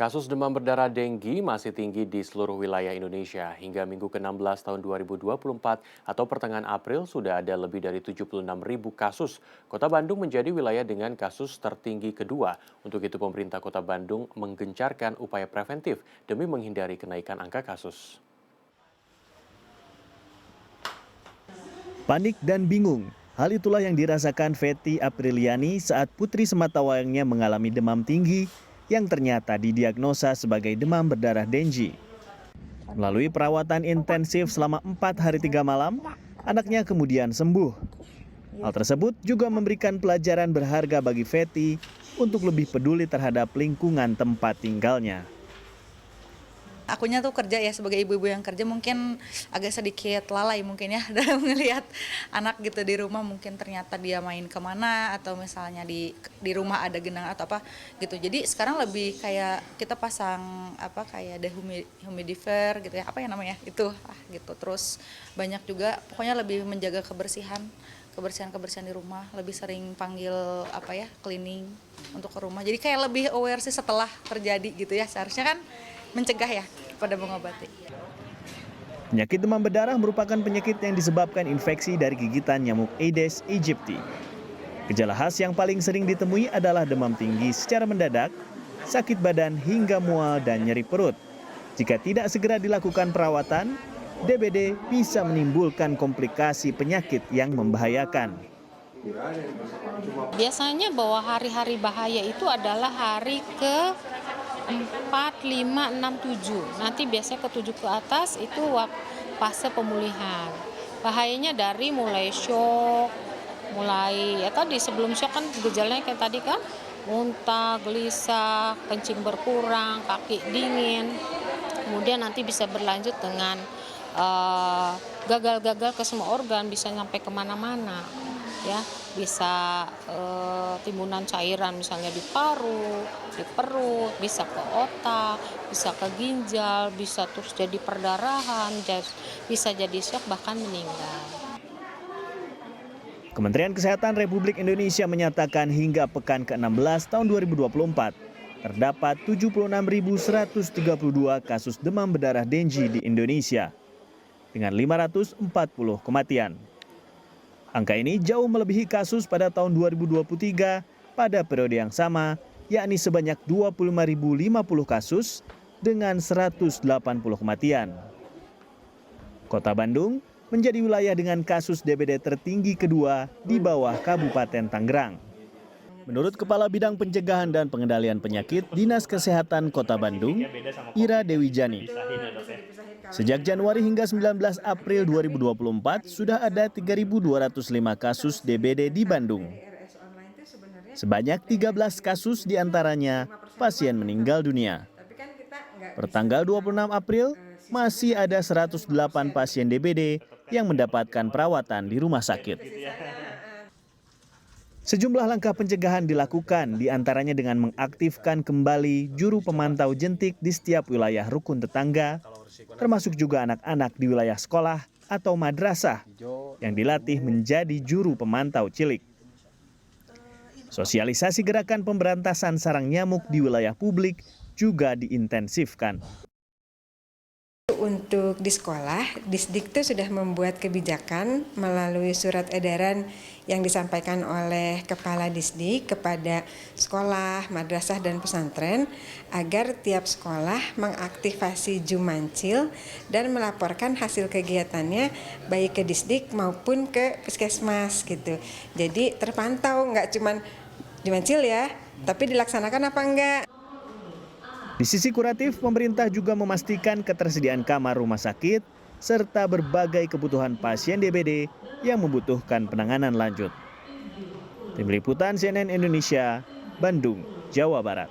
Kasus demam berdarah denggi masih tinggi di seluruh wilayah Indonesia. Hingga minggu ke-16 tahun 2024 atau pertengahan April sudah ada lebih dari 76.000 kasus. Kota Bandung menjadi wilayah dengan kasus tertinggi kedua. Untuk itu pemerintah Kota Bandung menggencarkan upaya preventif demi menghindari kenaikan angka kasus. Panik dan bingung. Hal itulah yang dirasakan Fety Apriliani saat putri sematawayangnya mengalami demam tinggi yang ternyata didiagnosa sebagai demam berdarah Dengue. Melalui perawatan intensif selama 4 hari 3 malam, anaknya kemudian sembuh. Hal tersebut juga memberikan pelajaran berharga bagi Fety untuk lebih peduli terhadap lingkungan tempat tinggalnya. Akunya tuh kerja ya, sebagai ibu-ibu yang kerja mungkin agak sedikit lalai mungkin ya dalam melihat anak gitu di rumah, mungkin ternyata dia main kemana atau misalnya di rumah ada genang atau apa gitu. Jadi sekarang lebih kayak kita pasang apa kayak dehumidifier gitu ya, apa ya namanya itu gitu. Terus banyak juga pokoknya lebih menjaga kebersihan di rumah, lebih sering panggil apa ya cleaning untuk ke rumah. Jadi kayak lebih aware sih setelah terjadi gitu ya, seharusnya kan mencegah ya pada mengobati. Penyakit demam berdarah merupakan penyakit yang disebabkan infeksi dari gigitan nyamuk Aedes aegypti. Gejala khas yang paling sering ditemui adalah demam tinggi secara mendadak, sakit badan hingga mual dan nyeri perut. Jika tidak segera dilakukan perawatan, DBD bisa menimbulkan komplikasi penyakit yang membahayakan. Biasanya bahwa hari-hari bahaya itu adalah hari ke 4, 5, 6, 7. Nanti biasanya ke 7 ke atas itu fase pemulihan. Bahayanya dari mulai shock, mulai ya tadi sebelum shock kan gejalanya kayak tadi kan, muntah, gelisah, kencing berkurang, kaki dingin. Kemudian nanti bisa berlanjut dengan gagal-gagal ke semua organ, bisa sampai kemana-mana. Ya, bisa timbunan cairan misalnya di paru, di perut, bisa ke otak, bisa ke ginjal, bisa terus jadi perdarahan, bisa jadi shock bahkan meninggal. Kementerian Kesehatan Republik Indonesia menyatakan hingga pekan ke-16 tahun 2024 terdapat 76.132 kasus demam berdarah Dengue di Indonesia dengan 540 kematian. Angka ini jauh melebihi kasus pada tahun 2023 pada periode yang sama, yakni sebanyak 25.050 kasus dengan 180 kematian. Kota Bandung menjadi wilayah dengan kasus DBD tertinggi kedua di bawah Kabupaten Tangerang. Menurut Kepala Bidang Pencegahan dan Pengendalian Penyakit Dinas Kesehatan Kota Bandung, Ira Dewi Jani, sejak Januari hingga 19 April 2024 sudah ada 3.205 kasus DBD di Bandung. Sebanyak 13 kasus diantaranya pasien meninggal dunia. Pertanggal 26 April masih ada 108 pasien DBD yang mendapatkan perawatan di rumah sakit. Sejumlah langkah pencegahan dilakukan, diantaranya dengan mengaktifkan kembali juru pemantau jentik di setiap wilayah rukun tetangga, termasuk juga anak-anak di wilayah sekolah atau madrasah yang dilatih menjadi juru pemantau cilik. Sosialisasi gerakan pemberantasan sarang nyamuk di wilayah publik juga diintensifkan. Untuk di sekolah, Disdiktu sudah membuat kebijakan melalui surat edaran yang disampaikan oleh Kepala Disdik kepada sekolah, madrasah, dan pesantren agar tiap sekolah mengaktifasi Jumancil dan melaporkan hasil kegiatannya baik ke Disdik maupun ke Puskesmas gitu. Jadi terpantau, nggak cuma Jumancil ya, tapi dilaksanakan apa enggak. Di sisi kuratif, pemerintah juga memastikan ketersediaan kamar rumah sakit serta berbagai kebutuhan pasien DBD yang membutuhkan penanganan lanjut. Tim Liputan CNN Indonesia, Bandung, Jawa Barat.